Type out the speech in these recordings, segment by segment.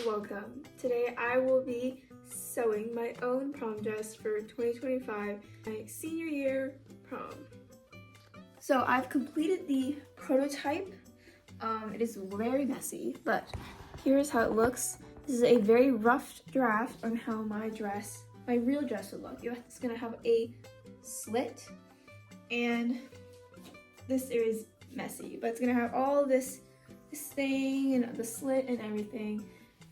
Welcome. Today I will be sewing my own prom dress for 2025, my senior year prom. So I've completed the prototype. It is very messy, but here's how it looks. This is a very rough draft on how my real dress would look. It's gonna have a slit, and this is messy, but it's gonna have all this thing and the slit and everything.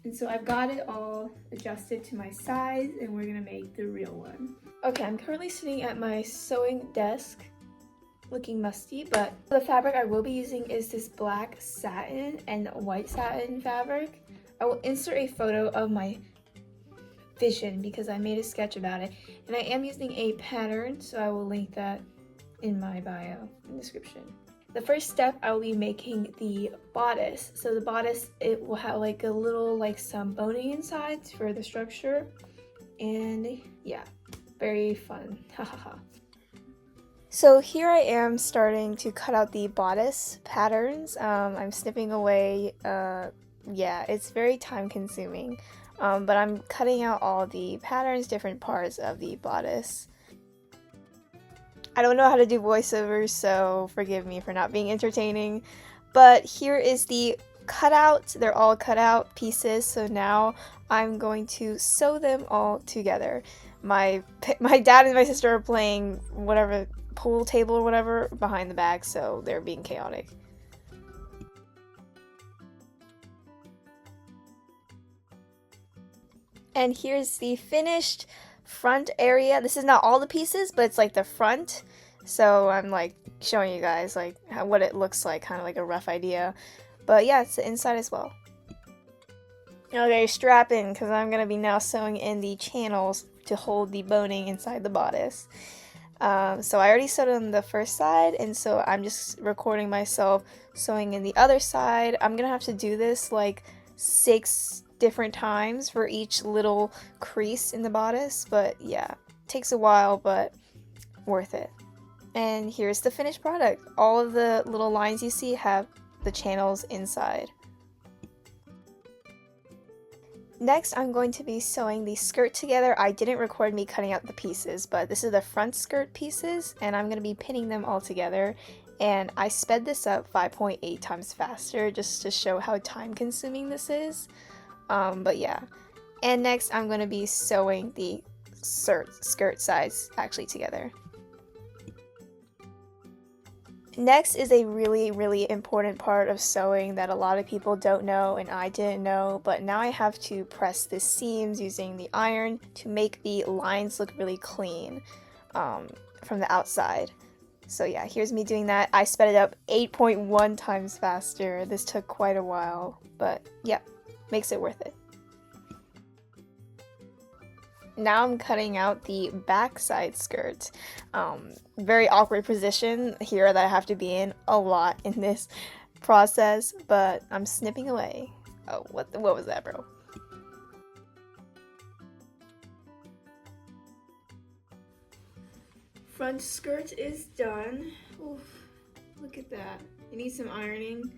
And so I've got it all adjusted to my size, and we're gonna make the real one. Okay, I'm currently sitting at my sewing desk, looking musty, but the fabric I will be using is this black satin and white satin fabric. I will insert a photo of my vision because I made a sketch about it, and I am using a pattern, so I will link that in my bio and description. The first step, I will be making the bodice. So the bodice, it will have like a little, some boning inside for the structure. And yeah, very fun. Hahaha. So here I am starting to cut out the bodice patterns. I'm snipping away. Yeah, it's very time consuming. But I'm cutting out all the patterns, different parts of the bodice. I don't know how to do voiceovers, so forgive me for not being entertaining. But here is the cutout. They're all cut out pieces, so now I'm going to sew them all together. My dad and my sister are playing whatever, pool table or whatever, behind the back, so they're being chaotic. And here's the finished front area. This is not all the pieces, but it's like the front, so I'm like showing you guys what it looks like, kind of like a rough idea. But yeah, it's the inside as well. Okay, strap in, because I'm gonna be now sewing in the channels to hold the boning inside the bodice. So I already sewed on the first side, and so I'm just recording myself sewing in the other side. I'm gonna have to do this like 6 different times for each little crease in the bodice, but yeah, takes a while, but worth it. And here's the finished product. All of the little lines you see have the channels inside. Next, I'm going to be sewing the skirt together. I didn't record me cutting out the pieces, but this is the front skirt pieces, and I'm going to be pinning them all together. And I sped this up 5.8 times faster just to show how time consuming this is. But yeah. And next I'm going to be sewing the skirt sides actually together. Next is a really important part of sewing that a lot of people don't know, and I didn't know, but now I have to press the seams using the iron to make the lines look really clean from the outside. So yeah, here's me doing that. I sped it up 8.1 times faster. This took quite a while, but yeah, makes it worth it. Now I'm cutting out the backside skirt. Very awkward position here that I have to be in a lot in this process, but I'm snipping away. Oh, what was that, bro? Front skirt is done. Oof, look at that. It needs some ironing,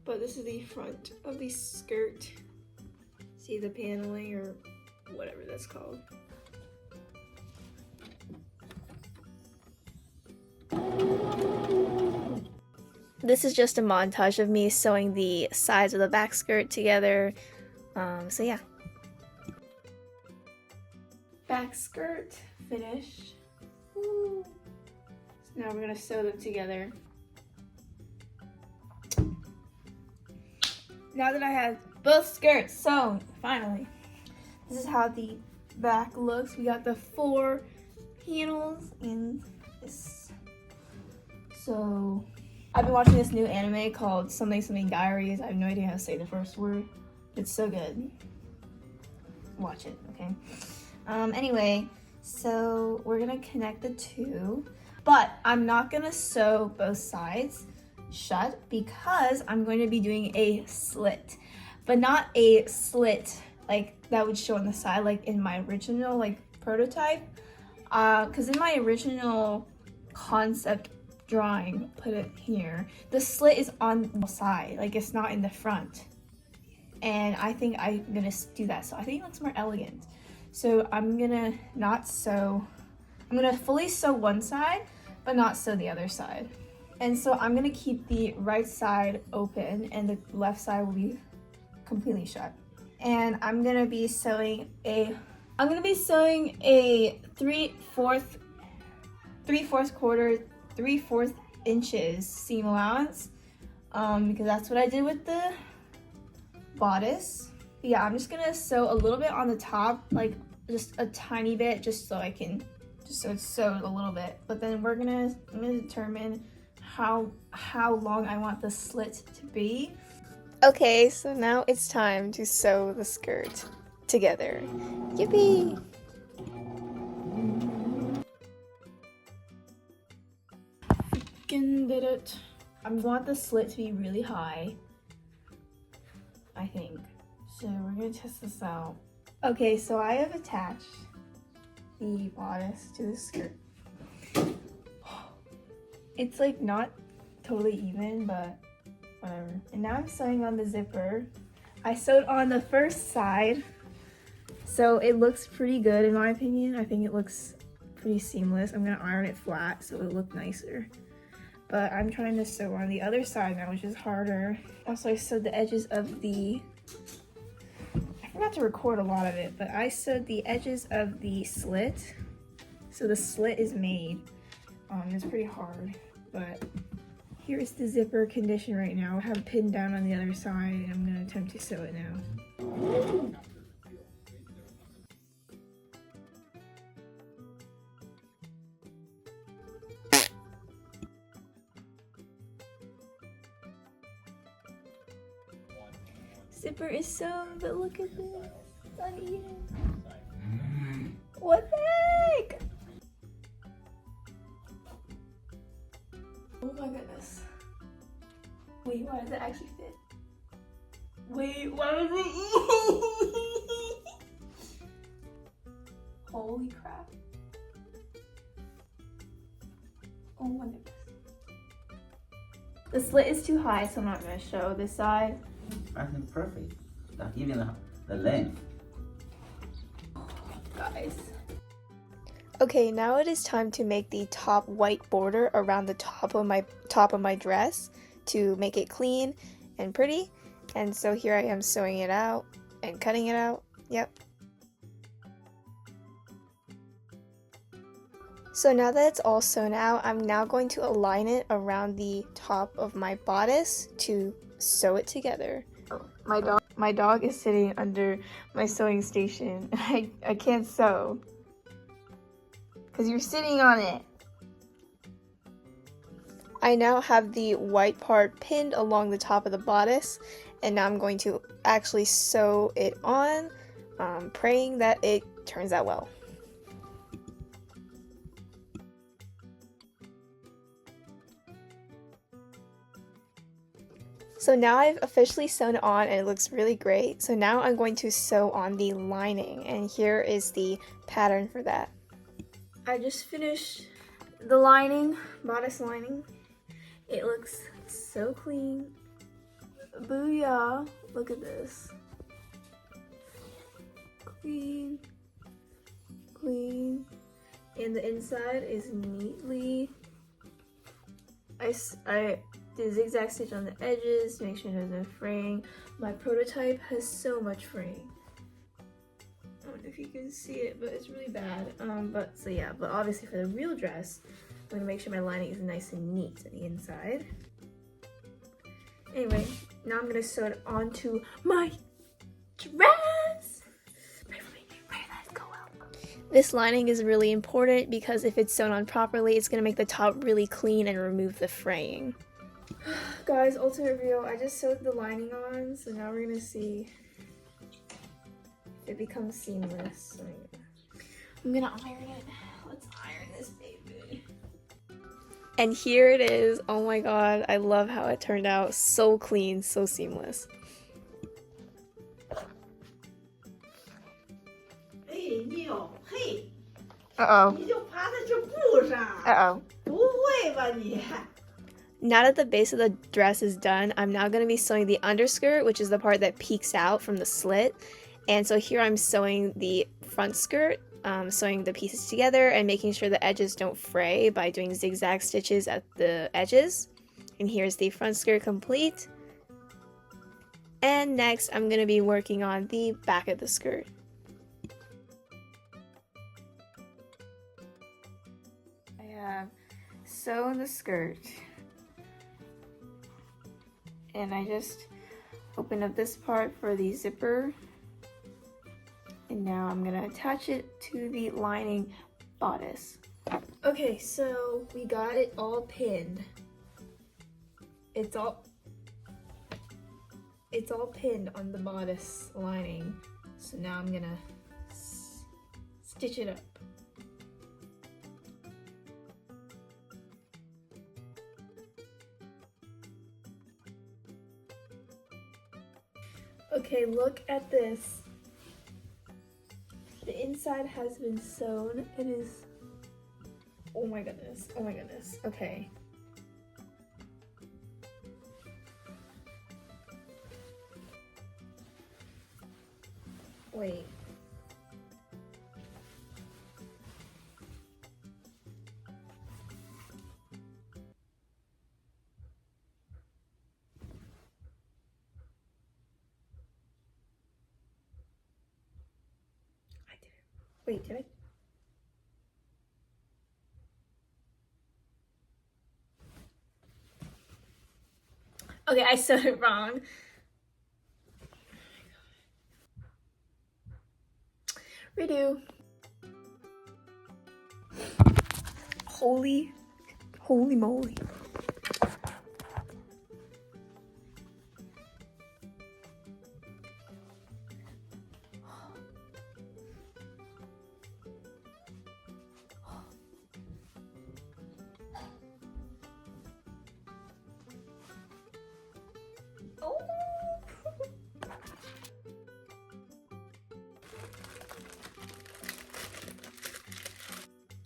but this is the front of the skirt. See the paneling or whatever that's called. This is just a montage of me sewing the sides of the back skirt together. So yeah. Back skirt finished. Woo. So now we're gonna sew them together. Now that I have both skirts sewn, finally. This is how the back looks. We got the 4 panels in this. So I've been watching this new anime called Something Diaries. I have no idea how to say the first word. It's so good. Watch it, okay? Anyway, so we're gonna connect the 2, but I'm not gonna sew both sides shut because I'm going to be doing a slit, but not a slit like that would show on the side like in my original prototype, because in my original concept drawing, put it here, the slit is on the side, like it's not in the front. and I think I'm gonna do that. So I think it looks more elegant. So I'm gonna not sew. I'm gonna fully sew one side, but not sew the other side. And so I'm gonna keep the right side open and the left side will be completely shut. And I'm gonna be sewing a 3/4 inches seam allowance, because that's what I did with the bodice. But yeah, I'm just gonna sew a little bit on the top, like just a tiny bit, just so it's sewed a little bit. But then I'm gonna determine how long I want the slit to be. Okay, so now it's time to sew the skirt together. Yippee! Freaking did it. I want the slit to be really high, I think. So we're gonna test this out. Okay, so I have attached the bodice to the skirt. It's like not totally even, but whatever. And now I'm sewing on the zipper. I sewed on the first side, so it looks pretty good in my opinion. I think it looks pretty seamless. I'm gonna iron it flat so it'll look nicer. But I'm trying to sew on the other side now, which is harder. Also, I sewed the edges of I forgot to record a lot of it, but I sewed the edges of the slit. So the slit is made. It's pretty hard, but here's the zipper condition right now. I have it pinned down on the other side, and I'm gonna attempt to sew it now. Zipper is sewn, but look at this. It's uneven. What the heck? Oh my goodness. Wait, why does it actually fit? Wait, why does it? Holy crap. Oh my goodness. The slit is too high, so I'm not going to show this side. I think perfect. Not even the length. Guys. Okay, now it is time to make the top white border around the top of my dress to make it clean and pretty. And so here I am sewing it out and cutting it out. Yep. So now that it's all sewn out, I'm now going to align it around the top of my bodice to sew it together. My dog is sitting under my sewing station and I can't sew because you're sitting on it. I now have the white part pinned along the top of the bodice, and now I'm going to actually sew it on, praying that it turns out well. So now I've officially sewn it on and it looks really great. So now I'm going to sew on the lining, and here is the pattern for that. I just finished the lining, bodice lining. It looks so clean. Booyah! Look at this. Clean, clean. And the inside is neatly. I did a zigzag stitch on the edges to make sure there's no fraying. My prototype has so much fraying. I don't know if you can see it, but it's really bad. But obviously for the real dress, I'm gonna make sure my lining is nice and neat on the inside. Anyway, now I'm gonna sew it onto my dress. This lining is really important because if it's sewn on properly, it's gonna make the top really clean and remove the fraying. Guys, ultimate reveal, I just sewed the lining on, so now we're gonna see if it becomes seamless. So I'm gonna iron it. Let's iron this baby. And here it is. Oh my god, I love how it turned out. So clean, so seamless. Uh-oh. Uh-oh. Now that the base of the dress is done, I'm now going to be sewing the underskirt, which is the part that peeks out from the slit. And so here I'm sewing the front skirt, sewing the pieces together and making sure the edges don't fray by doing zigzag stitches at the edges. And here's the front skirt complete. And next I'm going to be working on the back of the skirt. I have sewn the skirt. And I just open up this part for the zipper. And now I'm gonna attach it to the lining bodice. Okay, so we got it all pinned. It's all pinned on the bodice lining. So now I'm gonna stitch it up. Okay, look at this. The inside has been sewn. It is, oh my goodness, oh my goodness. Okay. Wait. Wait, did I? Okay, I sewed it wrong. Redo. Holy moly. Oh.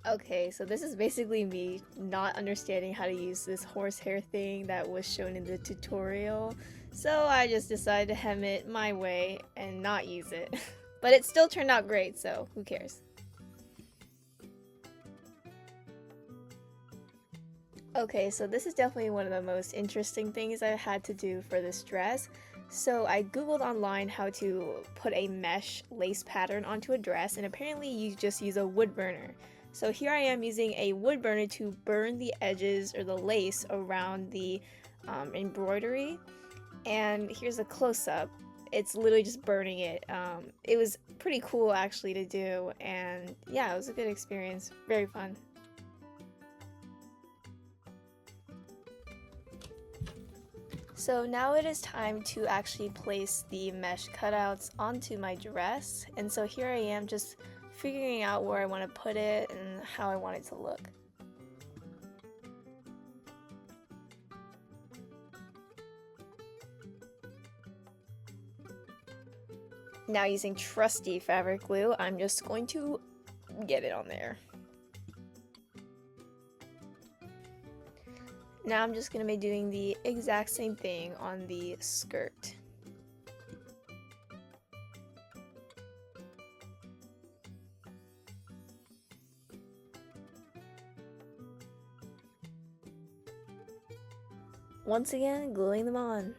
Okay, so this is basically me not understanding how to use this horsehair thing that was shown in the tutorial. So I just decided to hem it my way and not use it. But it still turned out great, so who cares? Okay, so this is definitely one of the most interesting things I had to do for this dress. So I googled online how to put a mesh lace pattern onto a dress, and apparently you just use a wood burner. So here I am using a wood burner to burn the edges or the lace around the embroidery. And here's a close-up. It's literally just burning it. It was pretty cool actually to do, and yeah, it was a good experience. Very fun. So now it is time to actually place the mesh cutouts onto my dress, and so here I am just figuring out where I want to put it and how I want it to look. Now using trusty fabric glue, I'm just going to get it on there. Now I'm just going to be doing the exact same thing on the skirt. Once again, gluing them on.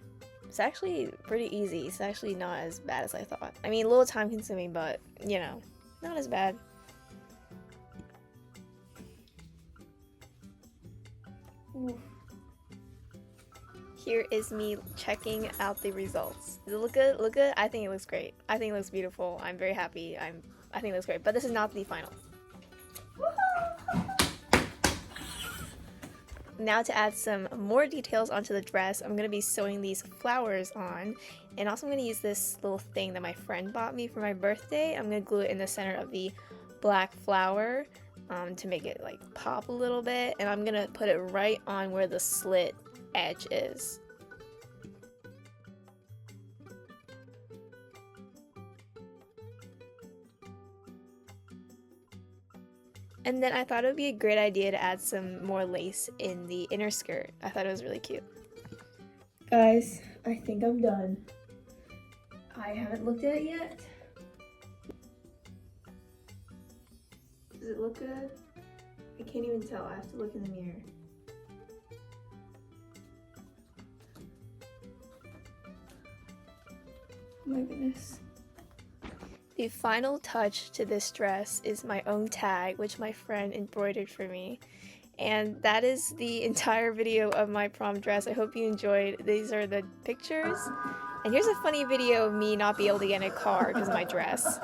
It's actually pretty easy. It's actually not as bad as I thought. I mean, a little time consuming, but, you know, not as bad. Ooh. Here is me checking out the results. Does it look good? Look good? I think it looks great. I think it looks beautiful. I'm very happy. I think it looks great. But this is not the final. Now to add some more details onto the dress, I'm going to be sewing these flowers on. And also I'm going to use this little thing that my friend bought me for my birthday. I'm going to glue it in the center of the black flower to make it like pop a little bit. And I'm going to put it right on where the slit edge is. And then I thought it would be a great idea to add some more lace in the inner skirt. I thought it was really cute. Guys, I think I'm done. I haven't looked at it yet. Does it look good? I can't even tell. I have to look in the mirror. Oh my goodness. The final touch to this dress is my own tag, which my friend embroidered for me. And that is the entire video of my prom dress. I hope you enjoyed. These are the pictures. And here's a funny video of me not being able to get in a car because of my dress.